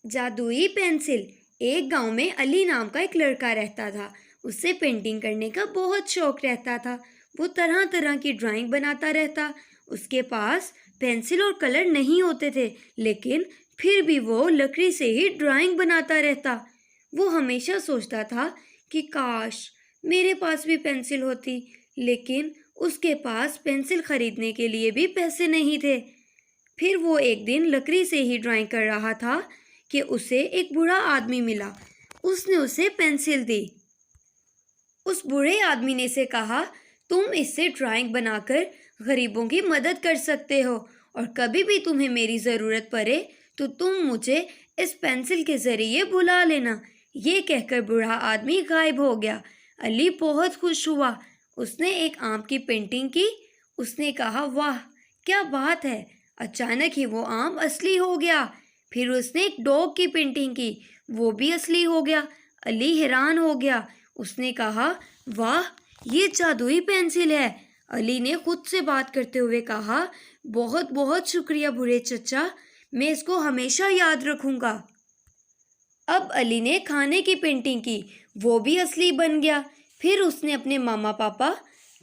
जादुई पेंसिल। एक गांव में अली नाम का एक लड़का रहता था। उसे पेंटिंग करने का बहुत शौक रहता था। वो तरह तरह की ड्राइंग बनाता रहता। उसके पास पेंसिल और कलर नहीं होते थे, लेकिन फिर भी वो लकड़ी से ही ड्राइंग बनाता रहता। वो हमेशा सोचता था कि काश मेरे पास भी पेंसिल होती, लेकिन उसके पास पेंसिल खरीदने के लिए भी पैसे नहीं थे। फिर वो एक दिन लकड़ी से ही ड्राइंग कर रहा था कि उसे एक बूढ़ा आदमी मिला। उसने उसे पेंसिल दी। उस बूढ़े आदमी ने से कहा, तुम इससे ड्राइंग बनाकर गरीबों की मदद कर सकते हो, और कभी भी तुम्हें मेरी ज़रूरत पड़े तो तुम मुझे इस पेंसिल के ज़रिए बुला लेना। ये कहकर बूढ़ा आदमी गायब हो गया। अली बहुत खुश हुआ। उसने एक आम की पेंटिंग की। उसने कहा, वाह क्या बात है। अचानक ही वो आम असली हो गया। फिर उसने एक डॉग की पेंटिंग की, वो भी असली हो गया। अली हैरान हो गया। उसने कहा, वाह ये जादुई पेंसिल है। अली ने खुद से बात करते हुए कहा, बहुत बहुत शुक्रिया बूढ़े चचा, मैं इसको हमेशा याद रखूंगा। अब अली ने खाने की पेंटिंग की, वो भी असली बन गया। फिर उसने अपने मामा पापा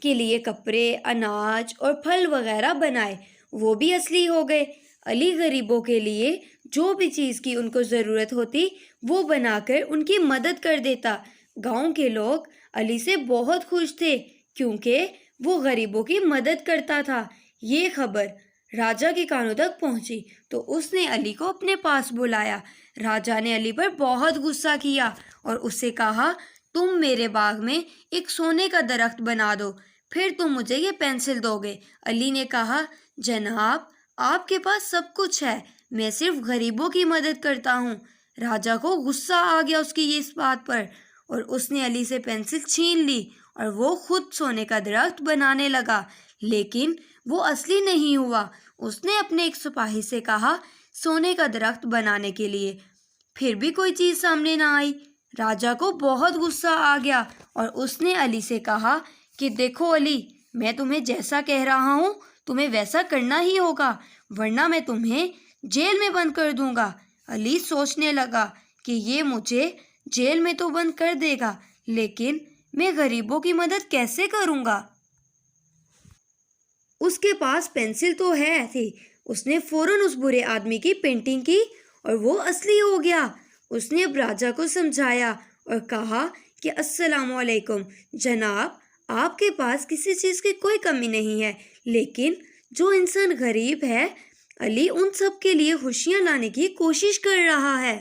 के लिए कपड़े, अनाज और फल वगैरह बनाए, वो भी असली हो गए। अली गरीबों के लिए जो भी चीज़ की उनको ज़रूरत होती वो बनाकर उनकी मदद कर देता। गांव के लोग अली से बहुत खुश थे, क्योंकि वो गरीबों की मदद करता था। ये खबर राजा के कानों तक पहुंची तो उसने अली को अपने पास बुलाया। राजा ने अली पर बहुत गुस्सा किया और उससे कहा, तुम मेरे बाग में एक सोने का दरख्त बना दो, फिर तुम मुझे ये पेंसिल दोगे। अली ने कहा, जनाब आपके पास सब कुछ है, मैं सिर्फ गरीबों की मदद करता हूँ। राजा को गुस्सा आ गया उसकी इस बात पर, और उसने अली से पेंसिल छीन ली और वो खुद सोने का दरख्त बनाने लगा। लेकिन वो असली नहीं हुआ। उसने अपने एक सिपाही से कहा सोने का दरख्त बनाने के लिए, फिर भी कोई चीज़ सामने ना आई। राजा को बहुत गुस्सा आ गया और उसने अली से कहा कि देखो अली, मैं तुम्हें जैसा कह रहा हूँ तुम्हें वैसा करना ही होगा, वरना मैं तुम्हें जेल में बंद कर दूंगा। अली सोचने लगा कि ये मुझे जेल में तो बंद कर देगा, लेकिन मैं गरीबों की मदद कैसे करूंगा। उसके पास पेंसिल तो है थी। उसने फौरन उस बुरे आदमी की पेंटिंग की और वो असली हो गया। उसने अब राजा को समझाया और कहा कि अस्सलाम वालेकुम जनाब, आपके पास किसी चीज़ की कोई कमी नहीं है, लेकिन जो इंसान गरीब है, अली उन सब के लिए खुशियाँ लाने की कोशिश कर रहा है।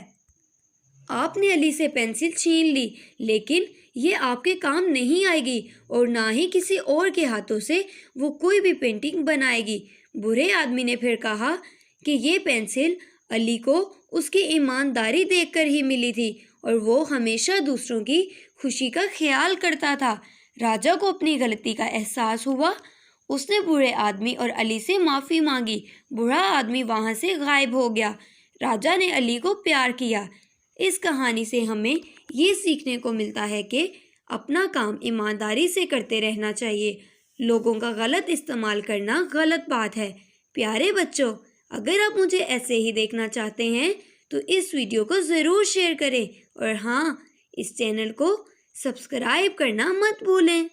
आपने अली से पेंसिल छीन ली, लेकिन ये आपके काम नहीं आएगी और ना ही किसी और के हाथों से वो कोई भी पेंटिंग बनाएगी। बुरे आदमी ने फिर कहा कि ये पेंसिल अली को उसकी ईमानदारी देखकर ही मिली थी और वो हमेशा दूसरों की खुशी का ख्याल करता था। राजा को अपनी गलती का एहसास हुआ। उसने बूढ़े आदमी और अली से माफ़ी मांगी। बूढ़ा आदमी वहाँ से गायब हो गया। राजा ने अली को प्यार किया। इस कहानी से हमें ये सीखने को मिलता है कि अपना काम ईमानदारी से करते रहना चाहिए। लोगों का गलत इस्तेमाल करना गलत बात है। प्यारे बच्चों, अगर आप मुझे ऐसे ही देखना चाहते हैं तो इस वीडियो को ज़रूर शेयर करें और हाँ, इस चैनल को सब्सक्राइब करना मत भूलें।